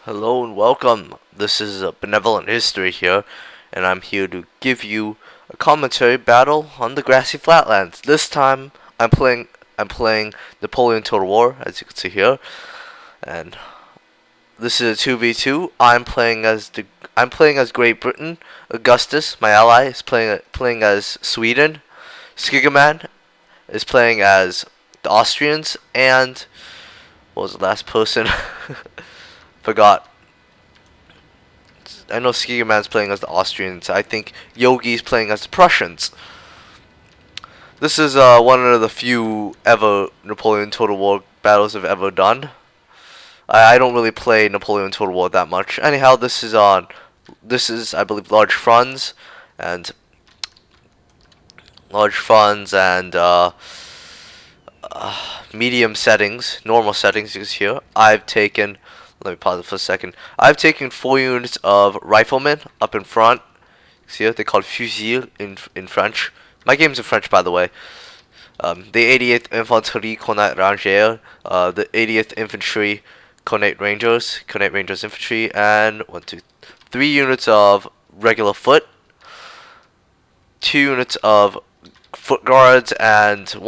Hello and welcome. This is Benevolent History here, and I'm here to give you a commentary battle on the grassy flatlands. This time, I'm playing Napoleon Total War, as you can see here, and this is a 2v2. I'm playing as Great Britain. Augustus, my ally, is playing as Sweden. Skigaman is playing as the Austrians, and what was the last person? Forgot. I know Skigerman's playing as the Austrians. I think Yogi's playing as the Prussians. This is one of the few ever Napoleon Total War battles I've ever done. I don't really play Napoleon Total War that much. Anyhow, this is I believe and large funds and medium settings, normal settings is here. Let me pause it for a second. I've taken 4 units of riflemen up in front. See it? They call it fusil in French. My game's in French, by the way. The 88th Infanterie Connate Rangers, the 80th Infantry Connate Rangers Infantry, and 3 units of regular foot, 2 units of foot guards, and 3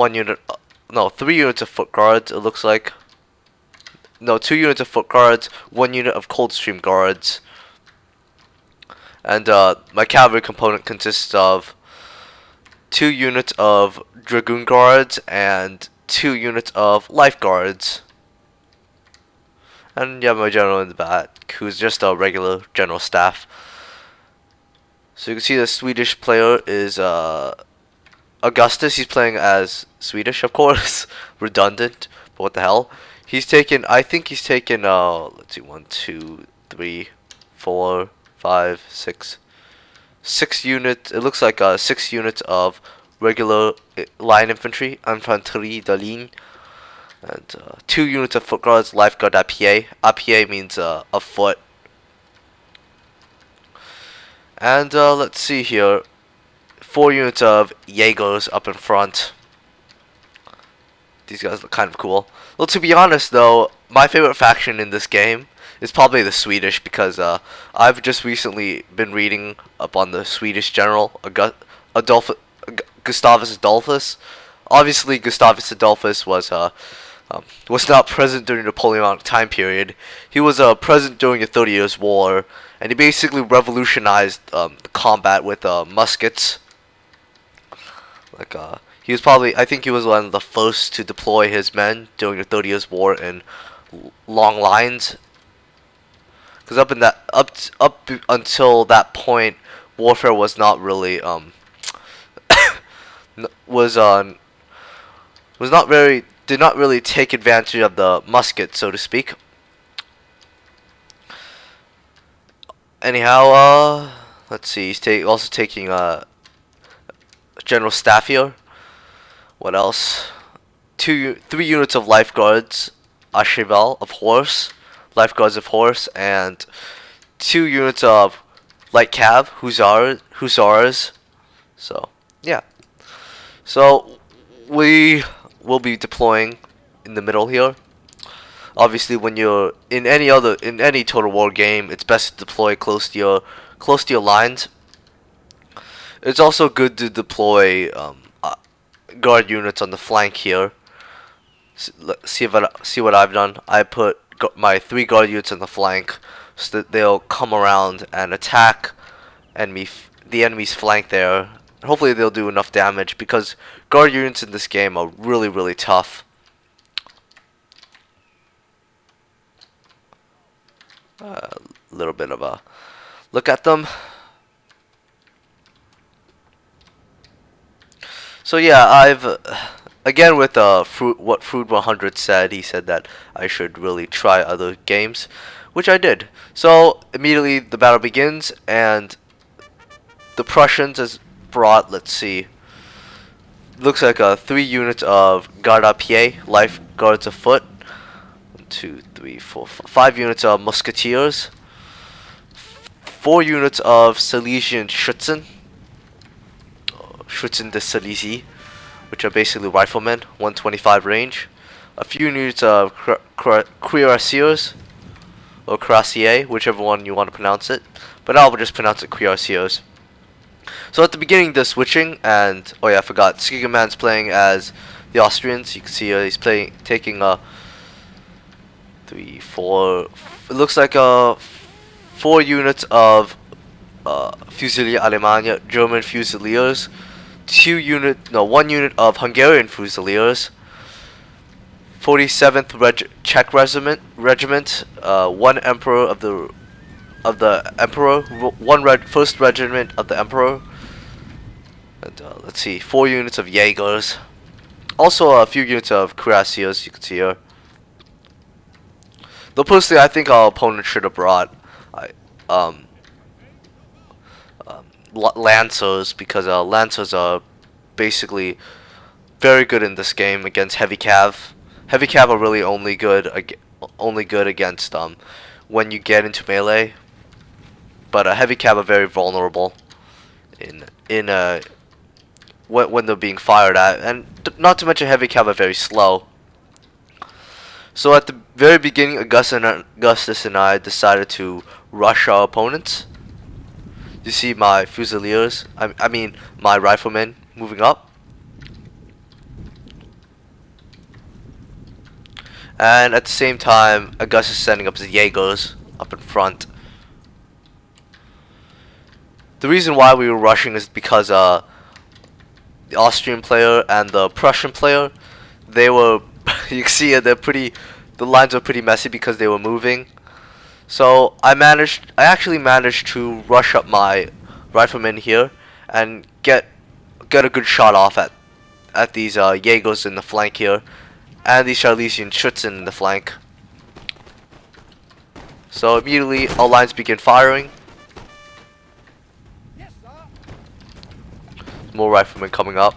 units of foot guards. It looks like. No, 2 units of foot guards, 1 unit of Coldstream guards, and my cavalry component consists of 2 units of dragoon guards and 2 units of life guards. And yeah, my general in the back, who's just a regular general staff. So you can see the Swedish player is Augustus. He's playing as Swedish, of course. Redundant, but what the hell. I think he's taken, let's see, 1, 2, 3, 4, 5, 6, 6 units. It looks like 6 units of regular line infantry, infanterie de ligne, and 2 units of foot guards, life guard à pied. À pied means a foot. And let's see here, 4 units of Jaegers up in front. These guys look kind of cool. Well, to be honest, though, my favorite faction in this game is probably the Swedish, because I've just recently been reading up on the Swedish general, Gustavus Adolphus. Obviously, Gustavus Adolphus was not present during the Napoleonic time period. He was present during the 30 Years' War, and he basically revolutionized the combat with muskets. I think he was one of the first to deploy his men during the 30 Years' War in long lines. Because up until that point, warfare was not really was not very did not really take advantage of the musket, so to speak. Anyhow, let's see. He's also taking general staff here. What else? 3 units of lifeguards, a cheval of horse, lifeguards of horse, and 2 units of light cav, hussars. So yeah. So we will be deploying in the middle here. Obviously, when you're in any Total War game, it's best to deploy close to your lines. It's also good to deploy guard units on the flank here. See what I've done. I put my 3 guard units on the flank so that they'll come around and attack the enemy's flank there. Hopefully they'll do enough damage, because guard units in this game are really tough. A little bit of a look at them. So yeah, I've again with what Fruit 100 said. He said that I should really try other games, which I did. So immediately the battle begins, and the Prussians has brought, let's see, looks like 3 units of garde à pied, life guards of foot. 1, 2, 3, 4, 5 units of musketeers. 4 units of Silesian Schützen de Silesia, which are basically riflemen, 125 range. A few units of cuirassiers, or Cuirassiers, whichever one you want to pronounce it. But I'll just pronounce it Cuirassiers. So at the beginning they're switching, and oh yeah, I forgot. Skigaman's playing as the Austrians. You can see he's taking a 3, 4. It looks like 4 units of Fusilier Alemania, German Fusiliers, 1 unit of Hungarian Fusiliers, 47th Czech Regiment, 1 Emperor of the Emperor, 1 First Regiment of the Emperor, and let's see, 4 units of Jaegers, also a few units of Cuirassiers. You can see here. Though personally, I think our opponent should have brought Lancers, because Lancers are basically very good in this game against heavy cav. Heavy cav are really only good against when you get into melee, but heavy cav are very vulnerable when they're being fired at, and not to mention heavy cav are very slow. So at the very beginning, Augustus and I decided to rush our opponents. You see my Fusiliers, I mean my riflemen moving up. And at the same time, Augustus is sending up his Jaegers up in front. The reason why we were rushing is because the Austrian player and the Prussian player, they were you can see the lines are pretty messy because they were moving. So I actually managed to rush up my riflemen here and get a good shot off at these Jaegers in the flank here, and these Charlesian Schützen in the flank. So immediately our lines begin firing. More riflemen coming up,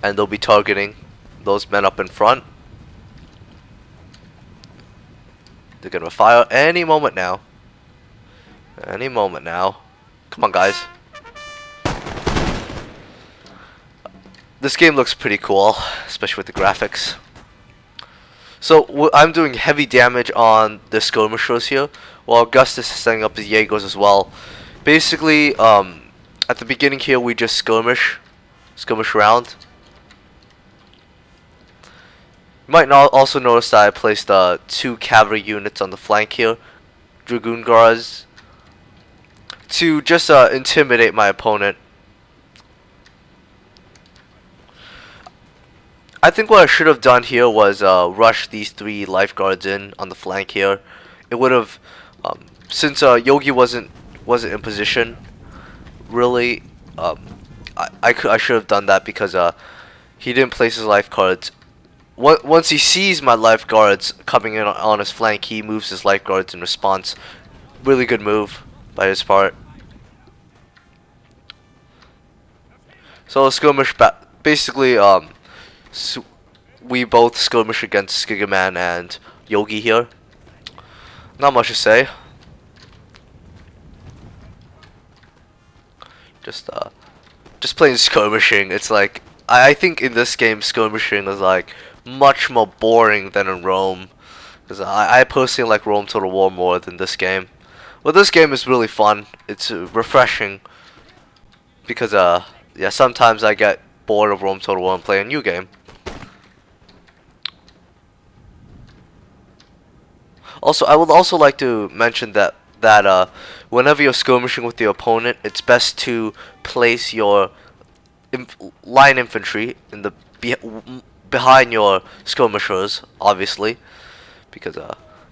and they'll be targeting those men up in front. They're gonna fire any moment now. Any moment now. Come on, guys. This game looks pretty cool, especially with the graphics. So I'm doing heavy damage on the skirmishers here, while Augustus is setting up his Jaegers as well. Basically, at the beginning here, we just skirmish around. You might also notice that I placed 2 cavalry units on the flank here, Dragoon Guards, to just intimidate my opponent. I think what I should have done here was rush these 3 lifeguards in on the flank here. It would have, since Yogi wasn't in position, really, I should have done that because he didn't place his lifeguards. Once he sees my lifeguards coming in on his flank, he moves his lifeguards in response. Really good move by his part. So skirmish basically, we both skirmish against Skigaman and Yogi here. Not much to say. Just plain skirmishing. It's like, I think in this game skirmishing is like much more boring than in Rome, because I personally like Rome Total War more than this game. Well, this game is really fun. It's refreshing because yeah, sometimes I get bored of Rome Total War and play a new game. Also, I would also like to mention that whenever you're skirmishing with your opponent, it's best to place your line infantry in the behind your skirmishers, obviously, because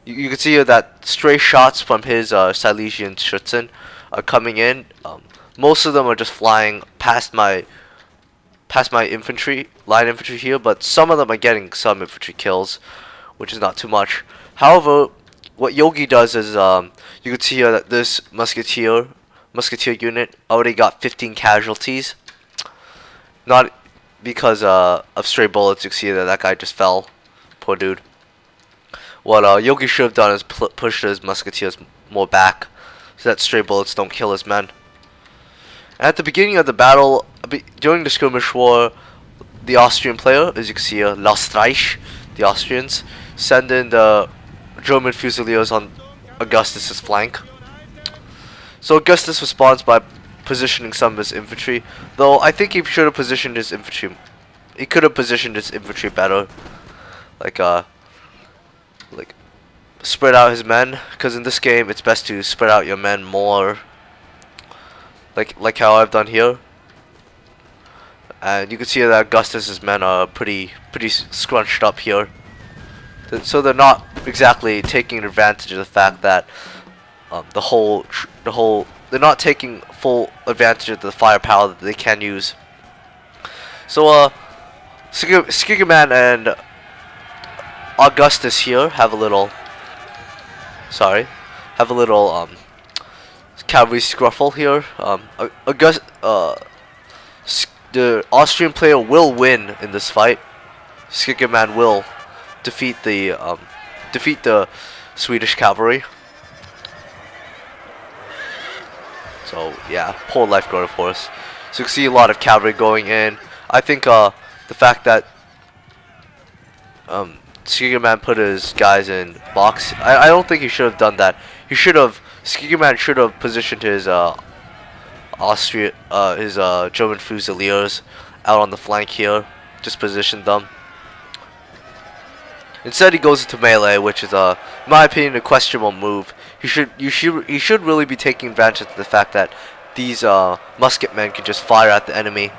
you can see here that stray shots from his Silesian Schützen are coming in. Most of them are just flying past my line infantry here, but some of them are getting some infantry kills, which is not too much. However, what Yogi does is you can see here that this musketeer unit already got 15 casualties. Not because of stray bullets. You can see that guy just fell. Poor dude. What Yogi should have done is push his musketeers more back, so that stray bullets don't kill his men. And at the beginning of the battle, during the skirmish war, the Austrian player, as you can see here, L'Austriche, the Austrians, send in the German Fusiliers on Augustus's flank. So Augustus responds by positioning some of his infantry, though I think he should have positioned his infantry. He could have positioned his infantry better, like spread out his men, because in this game it's best to spread out your men more, like how I've done here. And you can see that Augustus's men are pretty scrunched up here, so they're not exactly taking advantage of the fact that they're not taking full advantage of the firepower that they can use. So Skigerman and Augustus here have a little cavalry scruffle here. The Austrian player will win in this fight. Skigerman will defeat the Swedish cavalry. So yeah, poor lifeguard of course. So you can see a lot of cavalry going in. I think the fact that Skigerman put his guys in box, I don't think he should have done that. Skigerman should have positioned his German Fusiliers out on the flank here. Just positioned them. Instead, he goes into melee, which is in my opinion, a questionable move. He should really be taking advantage of the fact that these musket men can just fire at the enemy.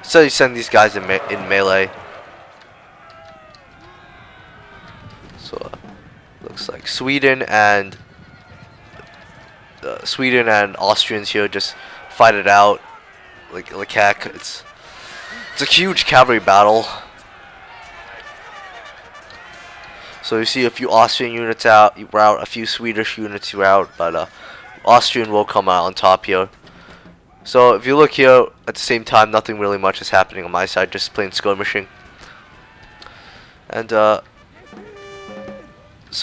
So you send these guys in melee. So looks like Sweden and Austrians here just fight it out like heck. It's a huge cavalry battle. So you see a few Austrian units out, you rout a few Swedish units you out, but Austrian will come out on top here. So if you look here, at the same time, nothing really much is happening on my side, just plain skirmishing. And so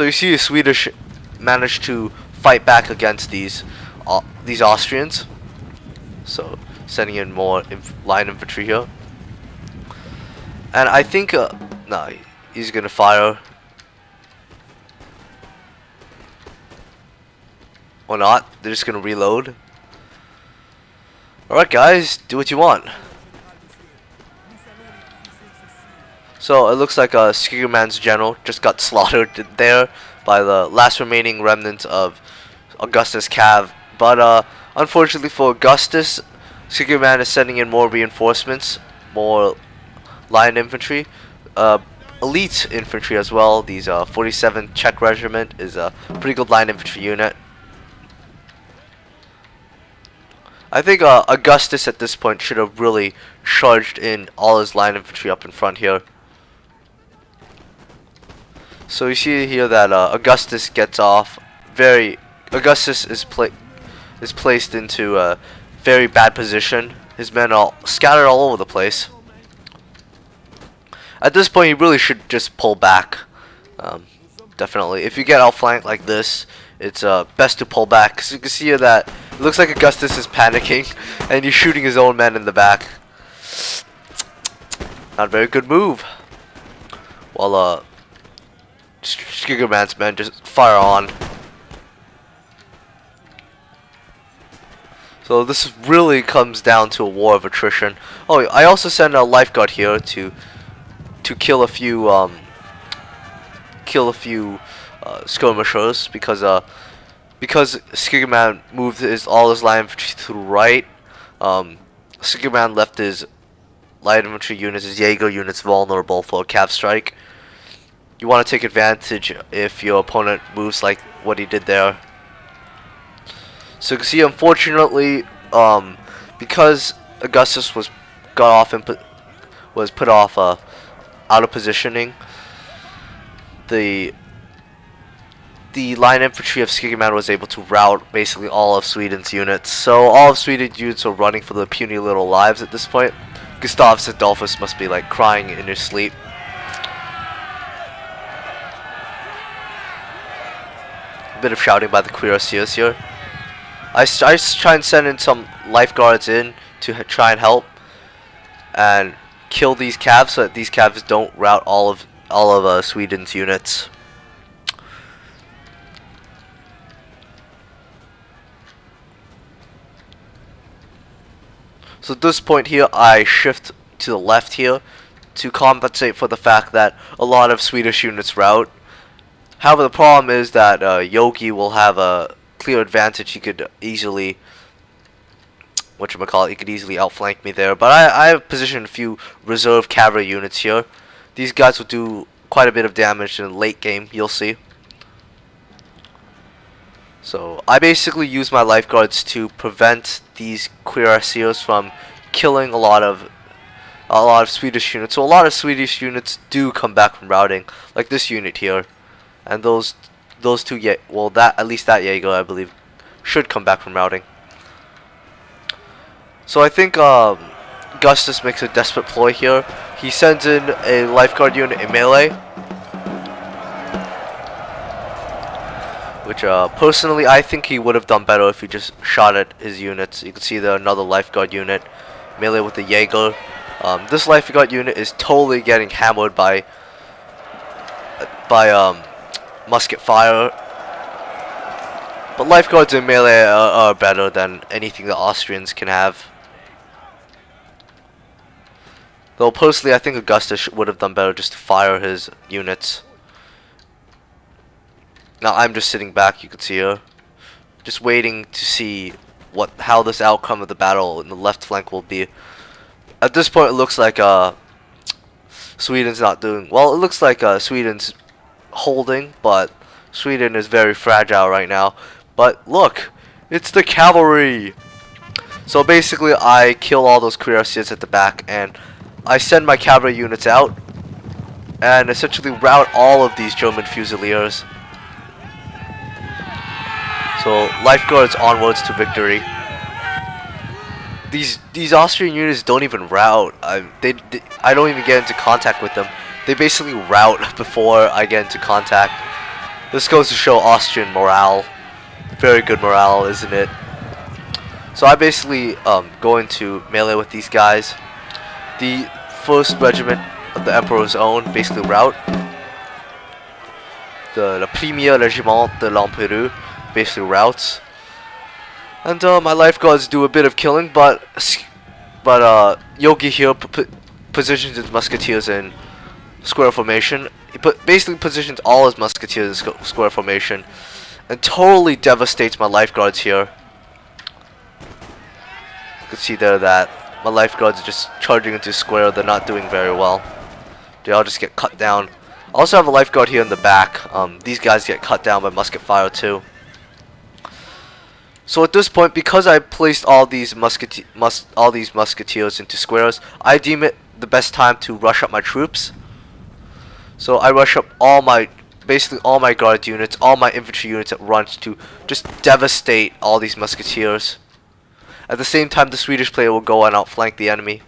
you see the Swedish managed to fight back against these Austrians. So sending in more line infantry here. And I think no, he's gonna fire. Or not, they're just gonna reload. Alright guys, do what you want. So it looks like Skigerman's general just got slaughtered there by the last remaining remnants of Augustus' cav. But unfortunately for Augustus, Skigerman is sending in more reinforcements, more line infantry, elite infantry as well. These 47th Czech Regiment is a pretty good line infantry unit. I think Augustus at this point should have really charged in all his line infantry up in front here. So you see here that Augustus gets off Augustus is placed into a very bad position. His men are scattered all over the place. At this point, he really should just pull back. Definitely, if you get outflanked like this, it's best to pull back. Cause you can see here that it looks like Augustus is panicking, and he's shooting his own men in the back. Not a very good move. While Skigerman's men just fire on. So this really comes down to a war of attrition. Oh, I also sent a lifeguard here to kill a few skirmishers because Skigerman moved all his line infantry to the right. Skigerman left his light infantry units, his Jaeger units, vulnerable for a cav strike. You want to take advantage if your opponent moves like what he did there. So you can see, unfortunately, because Augustus was put off out of positioning, the line infantry of Skigerman was able to rout basically all of Sweden's units. So all of Sweden's units are running for their puny little lives at this point. Gustavus Adolphus must be like crying in his sleep. A bit of shouting by the cuirassiers here. I try and send in some lifeguards in to try and help and kill these cavs so that these cavs don't rout all of Sweden's units. So at this point here, I shift to the left here to compensate for the fact that a lot of Swedish units rout. However, the problem is that Yogi will have a clear advantage. He could easily, he could easily outflank me there. But I have positioned a few reserve cavalry units here. These guys will do quite a bit of damage in the late game, you'll see. So I basically use my lifeguards to prevent these cuirassiers from killing a lot of Swedish units. So a lot of Swedish units do come back from routing, like this unit here, and those two. Well, at least that Jaeger, I believe, should come back from routing. So I think Gustus makes a desperate ploy here. He sends in a lifeguard unit in melee, which personally I think he would have done better if he just shot at his units. You can see there another lifeguard unit melee with the Jaeger. This lifeguard unit is totally getting hammered by musket fire. But lifeguards in melee are better than anything the Austrians can have. Though personally I think Augustus would have done better just to fire his units. Now I'm just sitting back, you can see here, just waiting to see how this outcome of the battle in the left flank will be. At this point it looks like Sweden's not doing well. It looks like Sweden's holding, but Sweden is very fragile right now. But look, it's the cavalry. So basically I kill all those cuirassiers at the back and I send my cavalry units out and essentially rout all of these German fusiliers. So lifeguards onwards to victory. These Austrian units don't even rout. I don't even get into contact with them. They basically rout before I get into contact. This goes to show Austrian morale. Very good morale, isn't it? So I basically go into melee with these guys. The 1st Regiment of the Emperor's Own basically rout. The Premier Regiment de l'Empereur basically routes. And my lifeguards do a bit of killing, but Yogi here positions his musketeers in square formation. He basically positions all his musketeers in square formation and totally devastates my lifeguards here. You can see there that my lifeguards are just charging into square. They're not doing very well. They all just get cut down. I also have a lifeguard here in the back. These guys get cut down by musket fire too. So at this point, because I placed all these musketeers into squares, I deem it the best time to rush up my troops. So I rush up basically all my guard units, all my infantry units at once to just devastate all these musketeers. At the same time, the Swedish player will go and outflank the enemy.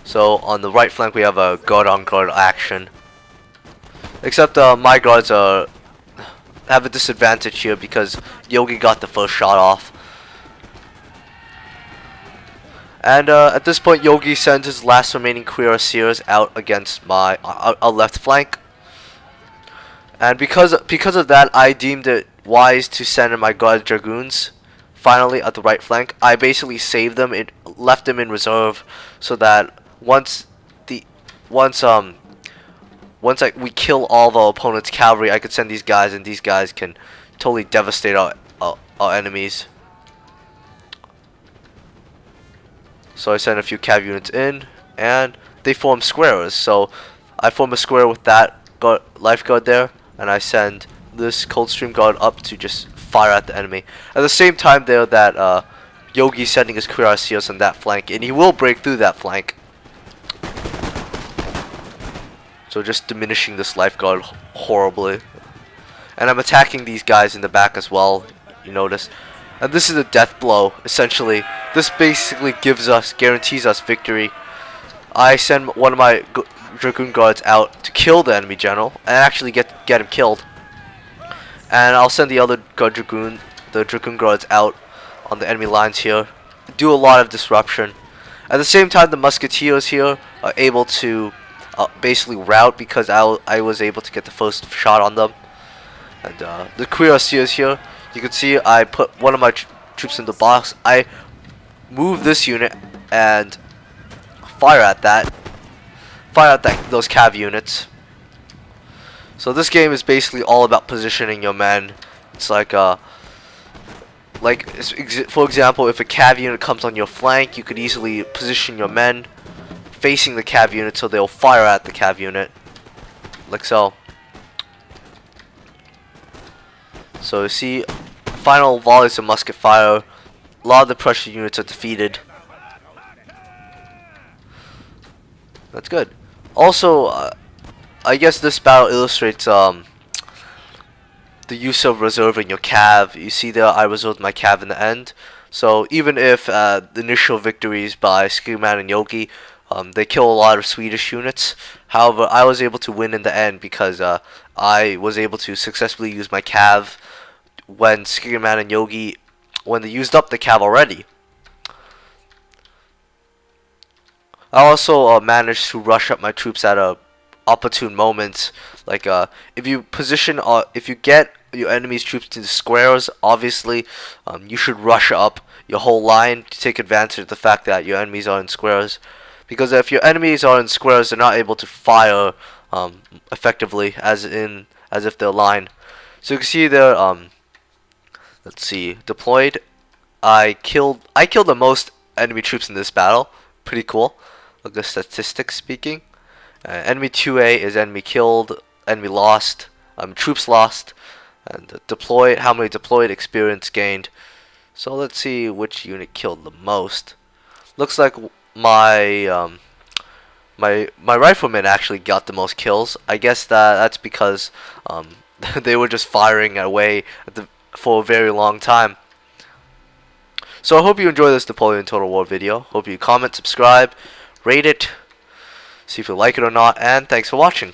So on the right flank we have a guard on guard action. Except my guards have a disadvantage here because Yogi got the first shot off. And at this point Yogi sends his last remaining cuirassiers out against my left flank. And because of that, I deemed it wise to send in my guard dragoons finally at the right flank. I basically saved them, left them in reserve, so that once we kill all the opponent's cavalry, I could send these guys, and these guys can totally devastate our enemies. So I send a few cav units in, and they form squares. So I form a square with that lifeguard there, and I send this Coldstream Guard up to just fire at the enemy. At the same time there that Yogi's sending his cuirassiers on that flank, and he will break through that flank. So just diminishing this lifeguard horribly. And I'm attacking these guys in the back as well, you notice. And this is a death blow, essentially. This basically guarantees us victory. I send one of my Dragoon Guards out to kill the enemy general, and actually get him killed. And I'll send the other Dragoon Guards out on the enemy lines here do a lot of disruption. At the same time, the musketeers here are able to basically rout because I was able to get the first shot on them. And the cuirassiers here, you can see I put one of my troops in the box. I move this unit and fire at those cav units. So this game is basically all about positioning your men. It's like for example, if a cav unit comes on your flank, you could easily position your men facing the cav unit so they'll fire at the cav unit, like so. So you see, final volleys of musket fire. A lot of the Prussian units are defeated. That's good. Also, I guess this battle illustrates the use of reserving your cav. You see there, I reserved my cav in the end. So even if the initial victories by Skirman and Yogi, they kill a lot of Swedish units. However, I was able to win in the end because I was able to successfully use my cav when Skirman and Yogi, when they used up the cav already. I also managed to rush up my troops at a opportune moments. Like if you get your enemy's troops into squares, obviously you should rush up your whole line to take advantage of the fact that your enemies are in squares. Because if your enemies are in squares, they're not able to fire effectively as if they're lined. So you can see there. Let's see, deployed. I killed the most enemy troops in this battle. Pretty cool. Look at the statistics speaking. Enemy 2A is enemy killed, enemy lost, troops lost, and deployed. How many deployed? Experience gained. So let's see which unit killed the most. Looks like my my riflemen actually got the most kills. I guess that's because they were just firing away for a very long time. So I hope you enjoy this Napoleon Total War video. Hope you comment, subscribe, rate it, see if you like it or not, and thanks for watching.